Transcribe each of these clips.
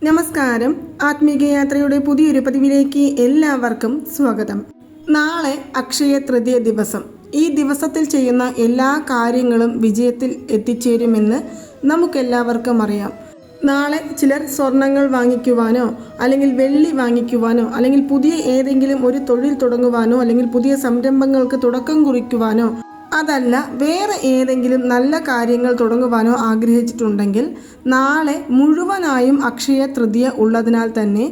നമസ്കാരം. ആത്മീക യാത്രയുടെ പുതിയൊരു പതിവിലേക്ക് എല്ലാവർക്കും സ്വാഗതം. നാളെ അക്ഷയ തൃതീയ ദിവസം. ഈ ദിവസത്തിൽ ചെയ്യുന്ന എല്ലാ കാര്യങ്ങളും വിജയത്തിൽ എത്തിച്ചേരുമെന്ന് നമുക്കെല്ലാവർക്കും അറിയാം. നാളെ ചിലർ സ്വർണങ്ങൾ വാങ്ങിക്കുവാനോ അല്ലെങ്കിൽ വെള്ളി വാങ്ങിക്കുവാനോ അല്ലെങ്കിൽ പുതിയ ഏതെങ്കിലും ഒരു തൊഴിൽ തുടങ്ങുവാനോ അല്ലെങ്കിൽ പുതിയ സംരംഭങ്ങൾക്ക് തുടക്കം കുറിക്കുവാനോ അതല്ല വേറെ ഏതെങ്കിലും നല്ല കാര്യങ്ങൾ തുടങ്ങുവാനോ ആഗ്രഹിച്ചിട്ടുണ്ടെങ്കിൽ നാളെ മുഴുവനായും അക്ഷയ തൃതീയ ഉള്ളതിനാൽ തന്നെ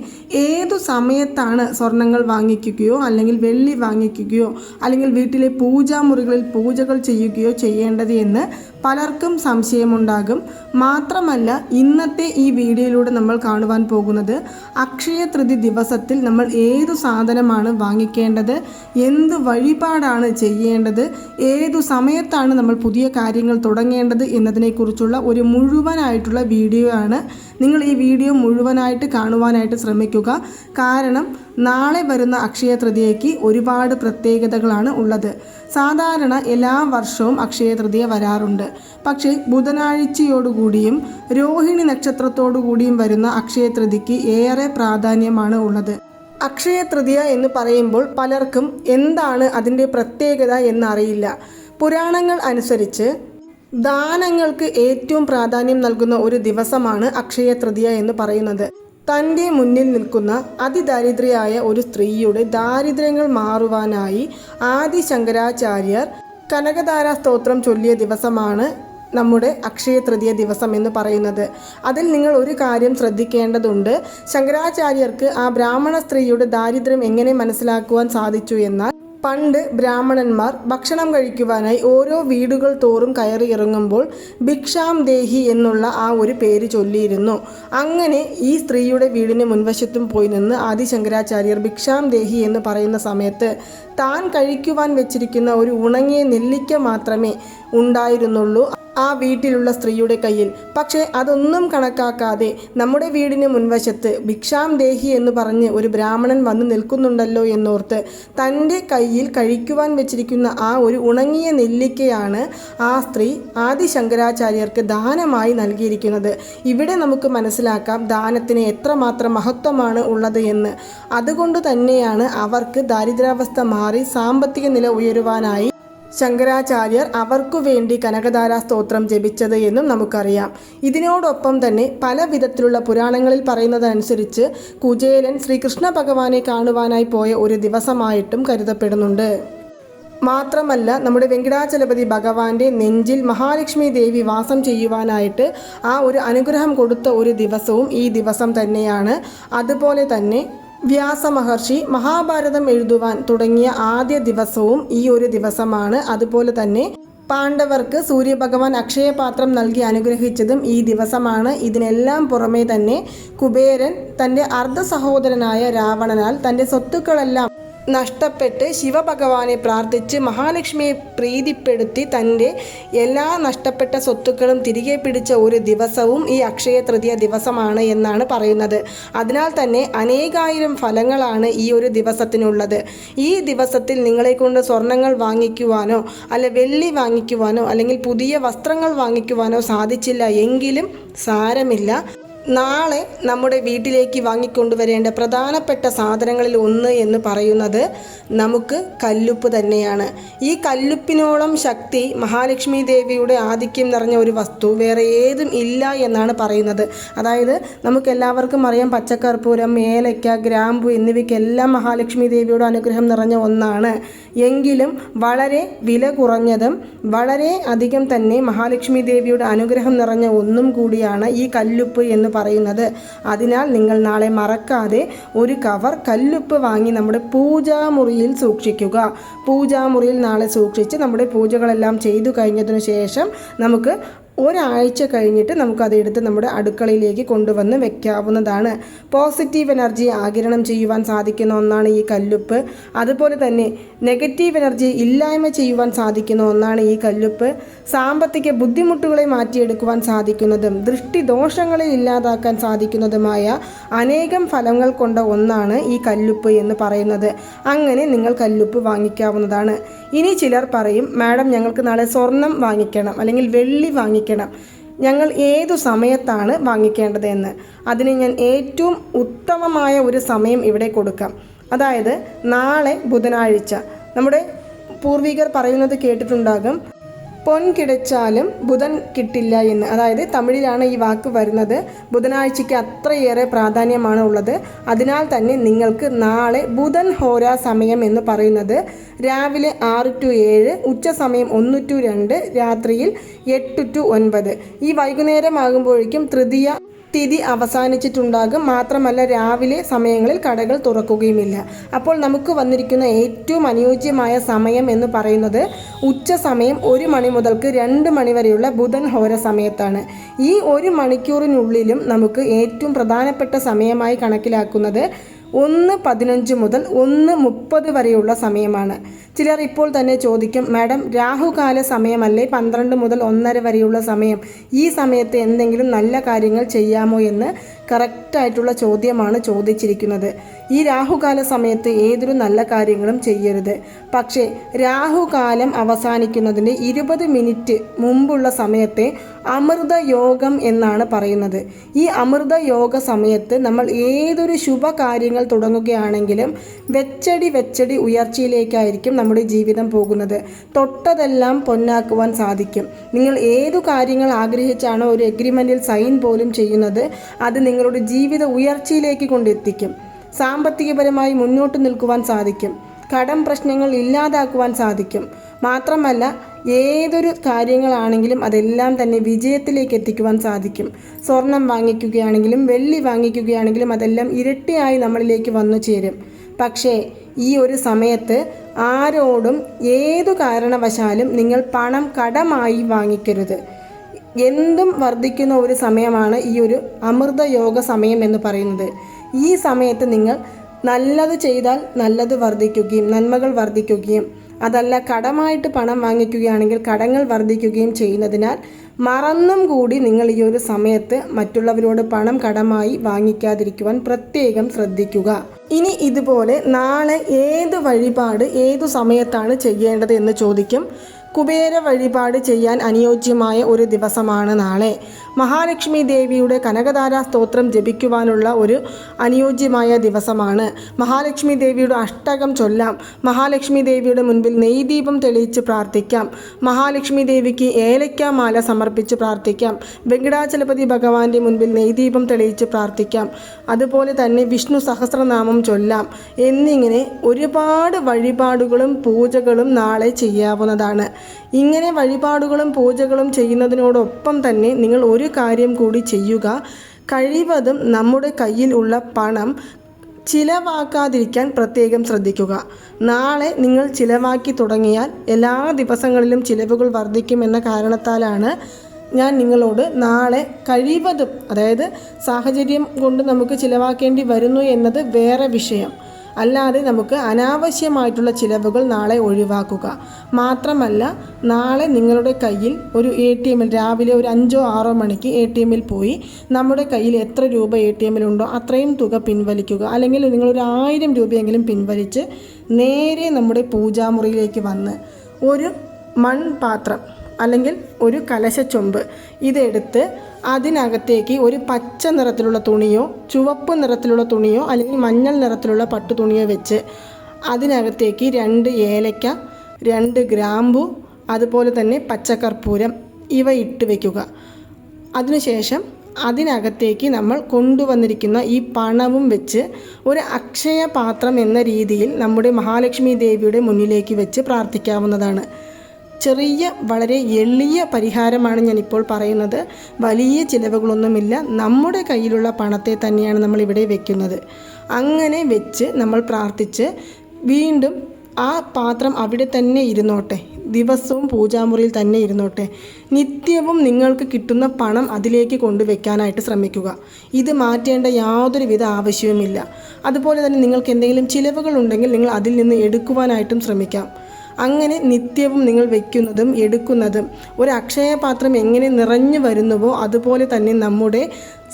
ഏതു സമയത്താണ് സ്വർണങ്ങൾ വാങ്ങിക്കുകയോ അല്ലെങ്കിൽ വെള്ളി വാങ്ങിക്കുകയോ അല്ലെങ്കിൽ വീട്ടിലെ പൂജാമുറികളിൽ പൂജകൾ ചെയ്യുകയോ ചെയ്യേണ്ടത് എന്ന് പലർക്കും സംശയമുണ്ടാകും. മാത്രമല്ല ഇന്നത്തെ ഈ വീഡിയോയിലൂടെ നമ്മൾ കാണുവാൻ പോകുന്നത് അക്ഷയ തൃതീയ ദിവസത്തിൽ നമ്മൾ ഏതു സാധനമാണ് വാങ്ങിക്കേണ്ടത്, എന്ത് വഴിപാടാണ് ചെയ്യേണ്ടത്, ഏതു സമയത്താണ് നമ്മൾ പുതിയ കാര്യങ്ങൾ തുടങ്ങേണ്ടത് എന്നതിനെക്കുറിച്ചുള്ള ഒരു മുഴുവനായിട്ടുള്ള വീഡിയോ ആണ്. നിങ്ങൾ ഈ വീഡിയോ മുഴുവനായിട്ട് കാണുവാനായിട്ട് ശ്രമിക്കുക. കാരണം നാളെ വരുന്ന അക്ഷയ തൃതീയയ്ക്ക് ഒരുപാട് പ്രത്യേകതകളാണ് ഉള്ളത്. സാധാരണ എല്ലാ വർഷവും അക്ഷയ തൃതീയ വരാറുണ്ട്. പക്ഷേ ബുധനാഴ്ചയോടുകൂടിയും രോഹിണി നക്ഷത്രത്തോടുകൂടിയും വരുന്ന അക്ഷയ തൃതീയയ്ക്ക് ഏറെ പ്രാധാന്യമാണ് ഉള്ളത്. അക്ഷയ തൃതീയ എന്ന് പറയുമ്പോൾ പലർക്കും എന്താണ് അതിൻ്റെ പ്രത്യേകത എന്നറിയില്ല. പുരാണങ്ങൾ അനുസരിച്ച് ദാനങ്ങൾക്ക് ഏറ്റവും പ്രാധാന്യം നൽകുന്ന ഒരു ദിവസമാണ് അക്ഷയ തൃതീയ എന്ന് പറയുന്നത്. തൻ്റെ മുന്നിൽ നിൽക്കുന്ന അതിദരിദ്രയായ ഒരു സ്ത്രീയുടെ ദാരിദ്ര്യങ്ങൾ മാറുവാനായി ആദി ശങ്കരാചാര്യർ കനകധാര സ്തോത്രം ചൊല്ലിയ ദിവസമാണ് നമ്മുടെ അക്ഷയ തൃതീയ ദിവസം എന്ന് പറയുന്നത്. അതിൽ നിങ്ങൾ ഒരു കാര്യം ശ്രദ്ധിക്കേണ്ടതുണ്ട്. ശങ്കരാചാര്യർക്ക് ആ ബ്രാഹ്മണ സ്ത്രീയുടെ ദാരിദ്ര്യം എങ്ങനെ മനസ്സിലാക്കുവാൻ സാധിച്ചു എന്നാൽ, പണ്ട് ബ്രാഹ്മണന്മാർ ഭക്ഷണം കഴിക്കുവാനായി ഓരോ വീടുകൾ തോറും കയറി ഇറങ്ങുമ്പോൾ ഭിക്ഷാം ദേഹി എന്നുള്ള ആ ഒരു പേര് ചൊല്ലിയിരുന്നു. അങ്ങനെ ഈ സ്ത്രീയുടെ വീടിന് മുൻവശത്തും പോയി നിന്ന് ആദി ശങ്കരാചാര്യർ ഭിക്ഷാം ദേഹി എന്ന് പറയുന്ന സമയത്ത് താൻ കഴിക്കുവാൻ വെച്ചിരിക്കുന്ന ഒരു ഉണങ്ങിയ നെല്ലിക്ക മാത്രമേ ഉണ്ടായിരുന്നുള്ളൂ ആ വീട്ടിലുള്ള സ്ത്രീയുടെ കയ്യിൽ. പക്ഷേ അതൊന്നും കണക്കാക്കാതെ നമ്മുടെ വീടിന് മുൻവശത്ത് ഭിക്ഷാം ദേഹി എന്ന് പറഞ്ഞ് ഒരു ബ്രാഹ്മണൻ വന്ന് നിൽക്കുന്നുണ്ടല്ലോ എന്നോർത്ത് തൻ്റെ കയ്യിൽ കഴിക്കുവാൻ വെച്ചിരിക്കുന്ന ആ ഒരു ഉണങ്ങിയ നെല്ലിക്കയാണ് ആ സ്ത്രീ ആദി ശങ്കരാചാര്യർക്ക് ദാനമായി നൽകിയിരിക്കുന്നത്. ഇവിടെ നമുക്ക് മനസ്സിലാക്കാം ദാനത്തിന് എത്രമാത്രം മഹത്വമാണ് ഉള്ളത് എന്ന്. അതുകൊണ്ട് തന്നെയാണ് അവർക്ക് ദാരിദ്ര്യാവസ്ഥ മാറി സാമ്പത്തിക നില ഉയരുവാനായി ശങ്കരാചാര്യർ അവർക്കു വേണ്ടി കനകധാര സ്തോത്രം ജപിച്ചത് എന്നും നമുക്കറിയാം. ഇതിനോടൊപ്പം തന്നെ പല വിധത്തിലുള്ള പുരാണങ്ങളിൽ പറയുന്നതനുസരിച്ച് കുചേലൻ ശ്രീകൃഷ്ണ ഭഗവാനെ കാണുവാനായി പോയ ഒരു ദിവസമായിട്ടും കരുതപ്പെടുന്നുണ്ട്. മാത്രമല്ല നമ്മുടെ വെങ്കിടാചലപതി ഭഗവാന്റെ നെഞ്ചിൽ മഹാലക്ഷ്മി ദേവി വാസം ചെയ്യുവാനായിട്ട് ആ ഒരു അനുഗ്രഹം കൊടുത്ത ഒരു ദിവസവും ഈ ദിവസം തന്നെയാണ്. അതുപോലെ തന്നെ വ്യാസമഹർഷി മഹാഭാരതം എഴുതുവാൻ തുടങ്ങിയ ആദ്യ ദിവസവും ഈ ഒരു ദിവസമാണ്. അതുപോലെ തന്നെ പാണ്ഡവർക്ക് സൂര്യഭഗവാൻ അക്ഷയപാത്രം നൽകി അനുഗ്രഹിച്ചതും ഈ ദിവസമാണ്. ഇതിനെല്ലാം പുറമേ തന്നെ കുബേരൻ തൻ്റെ അർദ്ധ സഹോദരനായ രാവണനാൽ തൻ്റെ സ്വത്തുക്കളെല്ലാം നഷ്ടപ്പെട്ട് ശിവഭഗവാനെ പ്രാർത്ഥിച്ച് മഹാലക്ഷ്മിയെ പ്രീതിപ്പെടുത്തി തൻ്റെ എല്ലാ നഷ്ടപ്പെട്ട സ്വത്തുക്കളും തിരികെ പിടിച്ച ഒരു ദിവസവും ഈ അക്ഷയ തൃതീയ ദിവസമാണ് എന്നാണ് പറയുന്നത്. അതിനാൽ തന്നെ അനേകായിരം ഫലങ്ങളാണ് ഈ ഒരു ദിവസത്തിനുള്ളത്. ഈ ദിവസത്തിൽ നിങ്ങളെക്കൊണ്ട് സ്വർണങ്ങൾ വാങ്ങിക്കുവാനോ അല്ല വെള്ളി വാങ്ങിക്കുവാനോ അല്ലെങ്കിൽ പുതിയ വസ്ത്രങ്ങൾ വാങ്ങിക്കുവാനോ സാധിച്ചില്ല എങ്കിലും സാരമില്ല. നാളെ നമ്മുടെ വീട്ടിലേക്ക് വാങ്ങിക്കൊണ്ടുവരേണ്ട പ്രധാനപ്പെട്ട സാധനങ്ങളിൽ ഒന്ന് എന്ന് പറയുന്നത് നമുക്ക് കല്ലുപ്പ് തന്നെയാണ്. ഈ കല്ലുപ്പിനോളം ശക്തി മഹാലക്ഷ്മി ദേവിയുടെ ആധിക്യം നിറഞ്ഞ ഒരു വസ്തു വേറെ ഏതും ഇല്ല എന്നാണ് പറയുന്നത്. അതായത് നമുക്കെല്ലാവർക്കും അറിയാം പച്ചക്കർപ്പൂരം, ഏലയ്ക്ക, ഗ്രാമ്പു എന്നിവയ്ക്കെല്ലാം മഹാലക്ഷ്മി ദേവിയുടെ അനുഗ്രഹം നിറഞ്ഞ ഒന്നാണ്. എങ്കിലും വളരെ വില കുറഞ്ഞതും വളരെ അധികം തന്നെ മഹാലക്ഷ്മി ദേവിയുടെ അനുഗ്രഹം നിറഞ്ഞ ഒന്നും കൂടിയാണ് ഈ കല്ലുപ്പ് എന്ന് പറയുന്നത്. അതിനാൽ നിങ്ങൾ നാളെ മറക്കാതെ ഒരു കവർ കല്ലുപ്പ് വാങ്ങി നമ്മുടെ പൂജാമുറിയിൽ സൂക്ഷിക്കുക. പൂജാമുറിയിൽ നാളെ സൂക്ഷിച്ച് നമ്മുടെ പൂജകളെല്ലാം ചെയ്തു കഴിഞ്ഞതിനു ശേഷം നമുക്ക് ഒരാഴ്ച കഴിഞ്ഞിട്ട് നമുക്കതെടുത്ത് നമ്മുടെ അടുക്കളയിലേക്ക് കൊണ്ടുവന്ന് വെക്കാവുന്നതാണ്. പോസിറ്റീവ് എനർജി ആഗിരണം ചെയ്യുവാൻ സാധിക്കുന്ന ഒന്നാണ് ഈ കല്ലുപ്പ്. അതുപോലെ തന്നെ നെഗറ്റീവ് എനർജി ഇല്ലായ്മ ചെയ്യുവാൻ സാധിക്കുന്ന ഒന്നാണ് ഈ കല്ലുപ്പ്. സാമ്പത്തിക ബുദ്ധിമുട്ടുകളെ മാറ്റിയെടുക്കുവാൻ സാധിക്കുന്നതും ദൃഷ്ടി ദോഷങ്ങളെ ഇല്ലാതാക്കാൻ സാധിക്കുന്നതുമായ അനേകം ഫലങ്ങൾ കൊണ്ട ഒന്നാണ് ഈ കല്ലുപ്പ് എന്ന് പറയുന്നത്. അങ്ങനെ നിങ്ങൾ കല്ലുപ്പ് വാങ്ങിക്കാവുന്നതാണ്. ഇനി ചിലർ പറയും, മാഡം ഞങ്ങൾക്ക് നാളെ സ്വർണം വാങ്ങിക്കണം അല്ലെങ്കിൽ വെള്ളി വാങ്ങിക്കണം. ഞങ്ങൾ ഏതു സമയത്താണ് വാങ്ങിക്കേണ്ടത് എന്ന്. അതിന് ഞാൻ ഏറ്റവും ഉത്തമമായ ഒരു സമയം ഇവിടെ കൊടുക്കാം. അതായത് നാളെ ബുധനാഴ്ച. നമ്മുടെ പൂർവികർ പറയുന്നത് കേട്ടിട്ടുണ്ടാകും, പൊൻ കിടച്ചാലും ബുധൻ കിട്ടില്ല എന്ന്. അതായത് തമിഴിലാണ് ഈ വാക്ക് വരുന്നത്. ബുധനാഴ്ചയ്ക്ക് അത്രയേറെ പ്രാധാന്യമാണ് ഉള്ളത്. അതിനാൽ തന്നെ നിങ്ങൾക്ക് നാളെ ബുധൻ ഹോര സമയം എന്ന് പറയുന്നത് രാവിലെ 6 to 7, ഉച്ച സമയം 1 to 2, രാത്രിയിൽ 8 to 9. ഈ വൈകുന്നേരമാകുമ്പോഴേക്കും തൃതീയ തിഥി അവസാനിച്ചിട്ടുണ്ടാകും. മാത്രമല്ല രാവിലെ സമയങ്ങളിൽ കടകൾ തുറക്കുകയുമില്ല. അപ്പോൾ നമുക്ക് വന്നിരിക്കുന്ന ഏറ്റവും അനുയോജ്യമായ സമയം എന്ന് പറയുന്നത് ഉച്ച സമയം 1 മണി മുതൽക്ക് 2 മണി വരെയുള്ള ബുധൻ ഹോര സമയത്താണ്. ഈ 1 മണിക്കൂറിനുള്ളിലും നമുക്ക് ഏറ്റവും പ്രധാനപ്പെട്ട സമയമായി കണക്കിലാക്കുന്നത് 1:15 മുതൽ 1:30 വരെയുള്ള സമയമാണ്. ചിലർ ഇപ്പോൾ തന്നെ ചോദിക്കും, മാഡം രാഹുകാല സമയമല്ലേ 12 മുതൽ 1:30 വരെയുള്ള സമയം, ഈ സമയത്ത് എന്തെങ്കിലും നല്ല കാര്യങ്ങൾ ചെയ്യാമോ എന്ന് കറക്റ്റായിട്ടുള്ള ചോദ്യമാണ് ചോദിച്ചിരിക്കുന്നത്. ഈ രാഹുകാല സമയത്ത് ഏതൊരു നല്ല കാര്യങ്ങളും ചെയ്യരുത്. പക്ഷേ രാഹുകാലം അവസാനിക്കുന്നതിൻ്റെ 20 മിനിറ്റ് മുമ്പുള്ള സമയത്തെ അമൃത യോഗം എന്നാണ് പറയുന്നത്. ഈ അമൃത യോഗ സമയത്ത് നമ്മൾ ഏതൊരു ശുഭകാര്യങ്ങൾ തുടങ്ങുകയാണെങ്കിലും വെച്ചടി ഉയർച്ചയിലേക്കായിരിക്കും നമ്മുടെ ജീവിതം പോകുന്നത്. തൊട്ടതെല്ലാം പൊന്നാക്കുവാൻ സാധിക്കും. നിങ്ങൾ ഏതു കാര്യങ്ങൾ ആഗ്രഹിച്ചാണോ ഒരു എഗ്രിമെൻറ്റിൽ സൈൻ പോലും ചെയ്യുന്നത്, അത് നിങ്ങളുടെ ജീവിത ഉയർച്ചയിലേക്ക് കൊണ്ടെത്തിക്കും. സാമ്പത്തികപരമായി മുന്നോട്ട് നിൽക്കുവാൻ സാധിക്കും. കടം പ്രശ്നങ്ങൾ ഇല്ലാതാക്കുവാൻ സാധിക്കും. മാത്രമല്ല ഏതൊരു കാര്യങ്ങളാണെങ്കിലും അതെല്ലാം തന്നെ വിജയത്തിലേക്ക് എത്തിക്കുവാൻ സാധിക്കും. സ്വർണം വാങ്ങിക്കുകയാണെങ്കിലും വെള്ളി വാങ്ങിക്കുകയാണെങ്കിലും അതെല്ലാം ഇരട്ടിയായി നമ്മളിലേക്ക് വന്നു ചേരും. പക്ഷേ ഈ ഒരു സമയത്ത് ആരോടും ഏതു കാരണവശാലും നിങ്ങൾ പണം കടമായി വാങ്ങിക്കരുത്. എന്തും വർദ്ധിക്കുന്ന ഒരു സമയമാണ് ഈ ഒരു അമൃത യോഗ സമയം എന്ന് പറയുന്നത്. ഈ സമയത്ത് നിങ്ങൾ നല്ലത് ചെയ്താൽ നല്ലത് വർദ്ധിക്കുകയും നന്മകൾ വർദ്ധിക്കുകയും, അതല്ല കടമായിട്ട് പണം വാങ്ങിക്കുകയാണെങ്കിൽ കടങ്ങൾ വർദ്ധിക്കുകയും ചെയ്യുന്നതിനാൽ മറന്നും കൂടി നിങ്ങൾ ഈ ഒരു സമയത്ത് മറ്റുള്ളവരോട് പണം കടമായി വാങ്ങിക്കാതിരിക്കുവാൻ പ്രത്യേകം ശ്രദ്ധിക്കുക. ഇനി ഇതുപോലെ നാളെ ഏത് വഴിപാട് ഏതു സമയത്താണ് ചെയ്യേണ്ടത് എന്ന് ചോദിക്കും. കുബേര വഴിപാട് ചെയ്യാൻ അനുയോജ്യമായ ഒരു ദിവസമാണ് നാളെ. മഹാലക്ഷ്മി ദേവിയുടെ കനകധാരാ സ്തോത്രം ജപിക്കുവാനുള്ള ഒരു അനുയോജ്യമായ ദിവസമാണ്. മഹാലക്ഷ്മി ദേവിയുടെ അഷ്ടകം ചൊല്ലാം. മഹാലക്ഷ്മി ദേവിയുടെ മുൻപിൽ നെയ്ദീപം തെളിയിച്ച് പ്രാർത്ഥിക്കാം. മഹാലക്ഷ്മി ദേവിക്ക് ഏലക്കാമാല സമർപ്പിച്ച് പ്രാർത്ഥിക്കാം. വെങ്കടാചലപതി ഭഗവാന്റെ മുൻപിൽ നെയ്ദീപം തെളിയിച്ച് പ്രാർത്ഥിക്കാം. അതുപോലെ തന്നെ വിഷ്ണു സഹസ്രനാമം ചൊല്ലാം. എന്നിങ്ങനെ ഒരുപാട് വഴിപാടുകളും പൂജകളും നാളെ ചെയ്യാവുന്നതാണ്. ഇങ്ങനെ വഴിപാടുകളും പൂജകളും ചെയ്യുന്നതിനോടൊപ്പം തന്നെ നിങ്ങൾ ഒരു കാര്യം കൂടി ചെയ്യുക. കഴിവതും നമ്മുടെ കയ്യിൽ ഉള്ള പണം ചിലവാക്കാതിരിക്കാൻ പ്രത്യേകം ശ്രദ്ധിക്കുക. നാളെ നിങ്ങൾ ചിലവാക്കി തുടങ്ങിയാൽ എല്ലാ ദിവസങ്ങളിലും ചിലവുകൾ വർദ്ധിക്കുമെന്ന കാരണത്താലാണ് ഞാൻ നിങ്ങളോട് നാളെ കഴിവതും, അതായത് സാഹചര്യം കൊണ്ട് നമുക്ക് ചിലവാക്കേണ്ടി വരുന്നു എന്നത് വേറെ വിഷയം, അല്ലാതെ നമുക്ക് അനാവശ്യമായിട്ടുള്ള ചിലവുകൾ നാളെ ഒഴിവാക്കുക. മാത്രമല്ല നാളെ നിങ്ങളുടെ കയ്യിൽ ഒരു ATM രാവിലെ ഒരു 5-6 മണിക്ക് ATM പോയി നമ്മുടെ കയ്യിൽ എത്ര രൂപ ATM ഉണ്ടോ അത്രയും തുക പിൻവലിക്കുക. അല്ലെങ്കിൽ നിങ്ങളൊരു 1000 രൂപയെങ്കിലും പിൻവലിച്ച് നേരെ നമ്മുടെ പൂജാമുറിയിലേക്ക് വന്ന് ഒരു മൺപാത്രം അല്ലെങ്കിൽ ഒരു കലശച്ചൊമ്പ് ഇതെടുത്ത് അതിനകത്തേക്ക് ഒരു പച്ച നിറത്തിലുള്ള തുണിയോ ചുവപ്പ് നിറത്തിലുള്ള തുണിയോ അല്ലെങ്കിൽ മഞ്ഞൾ നിറത്തിലുള്ള പട്ടു തുണിയോ വെച്ച് അതിനകത്തേക്ക് 2 ഏലക്ക, 2 ഗ്രാമ്പു, അതുപോലെ തന്നെ പച്ചക്കർപ്പൂരം ഇവ ഇട്ട് വയ്ക്കുക. അതിനുശേഷം അതിനകത്തേക്ക് നമ്മൾ കൊണ്ടുവന്നിരിക്കുന്ന ഈ പണവും വെച്ച് ഒരു അക്ഷയ പാത്രം എന്ന രീതിയിൽ നമ്മുടെ മഹാലക്ഷ്മി ദേവിയുടെ മുന്നിലേക്ക് വെച്ച് പ്രാർത്ഥിക്കാവുന്നതാണ്. ചെറിയ വളരെ എളിയ പരിഹാരമാണ് ഞാനിപ്പോൾ പറയുന്നത്. വലിയ ചിലവുകളൊന്നുമില്ല. നമ്മുടെ കയ്യിലുള്ള പണത്തെ തന്നെയാണ് നമ്മൾ ഇവിടെ വെക്കുന്നത്. അങ്ങനെ വെച്ച് നമ്മൾ പ്രാർത്ഥിച്ച് വീണ്ടും ആ പാത്രം അവിടെ തന്നെ ഇരുന്നോട്ടെ. ദിവസവും പൂജാമുറിയിൽ തന്നെ ഇരുന്നോട്ടെ. നിത്യവും നിങ്ങൾക്ക് കിട്ടുന്ന പണം അതിലേക്ക് കൊണ്ടുവയ്ക്കാനായിട്ട് ശ്രമിക്കുക. ഇത് മാറ്റേണ്ട യാതൊരുവിധ ആവശ്യവുമില്ല. അതുപോലെ തന്നെ നിങ്ങൾക്ക് എന്തെങ്കിലും ചിലവുകൾ ഉണ്ടെങ്കിൽ നിങ്ങൾ അതിൽ നിന്ന് എടുക്കുവാനായിട്ടും ശ്രമിക്കാം. അങ്ങനെ നിത്യവും നിങ്ങൾ വയ്ക്കുന്നതും എടുക്കുന്നതും ഒരു അക്ഷയപാത്രം എങ്ങനെ നിറഞ്ഞു വരുന്നുവോ അതുപോലെ തന്നെ നമ്മുടെ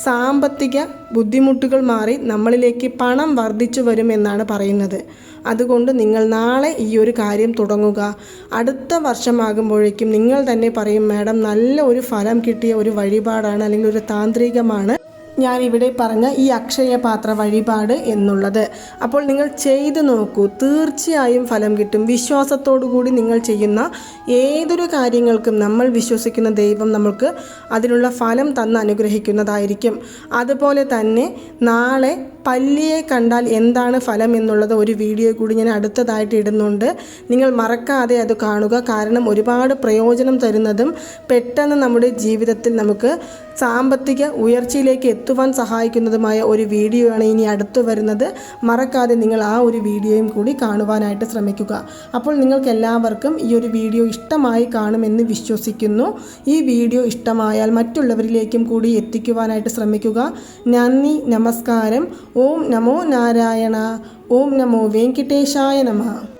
സാമ്പത്തിക ബുദ്ധിമുട്ടുകൾ മാറി നമ്മളിലേക്ക് പണം വർദ്ധിച്ചു വരുമെന്നാണ് പറയുന്നത്. അതുകൊണ്ട് നിങ്ങൾ നാളെ ഈ ഒരു കാര്യം തുടങ്ങുക. അടുത്ത വർഷമാകുമ്പോഴേക്കും നിങ്ങൾ തന്നെ പറയും, മാഡം നല്ല ഒരു ഫലം കിട്ടിയ ഒരു വഴിപാടാണ് അല്ലെങ്കിൽ ഒരു താന്ത്രികമാണ് ഞാനിവിടെ പറഞ്ഞ ഈ അക്ഷയപാത്ര വഴിപാട് എന്നുള്ളത്. അപ്പോൾ നിങ്ങൾ ചെയ്തു നോക്കൂ, തീർച്ചയായും ഫലം കിട്ടും. വിശ്വാസത്തോടു കൂടി നിങ്ങൾ ചെയ്യുന്ന ഏതൊരു കാര്യങ്ങൾക്കും നമ്മൾ വിശ്വസിക്കുന്ന ദൈവം നമുക്ക് അതിനുള്ള ഫലം തന്ന് അനുഗ്രഹിക്കുന്നതായിരിക്കും. അതുപോലെ തന്നെ നാളെ പല്ലിയെ കണ്ടാൽ എന്താണ് ഫലം എന്നുള്ളത് ഒരു വീഡിയോ കൂടി ഞാൻ അടുത്തതായിട്ട് ഇടുന്നുണ്ട്. നിങ്ങൾ മറക്കാതെ അത് കാണുക. കാരണം ഒരുപാട് പ്രയോജനം തരുന്നതും പെട്ടെന്ന് നമ്മുടെ ജീവിതത്തിൽ നമുക്ക് സാമ്പത്തിക ഉയർച്ചയിലേക്ക് എത്തുവാൻ സഹായിക്കുന്നതുമായ ഒരു വീഡിയോ ആണ് ഇനി അടുത്ത് വരുന്നത്. മറക്കാതെ നിങ്ങൾ ആ ഒരു വീഡിയോയും കൂടി കാണുവാനായിട്ട് ശ്രമിക്കുക. അപ്പോൾ നിങ്ങൾക്ക് എല്ലാവർക്കും ഈ ഒരു വീഡിയോ ഇഷ്ടമായി കാണുമെന്ന് വിശ്വസിക്കുന്നു. ഈ വീഡിയോ ഇഷ്ടമായാൽ മറ്റുള്ളവരിലേക്കും കൂടി എത്തിക്കുവാനായിട്ട് ശ്രമിക്കുക. നന്ദി, നമസ്കാരം. ഓം നമോ നാരായണ. ഓം നമോ വെങ്കിടേശായ നമഃ.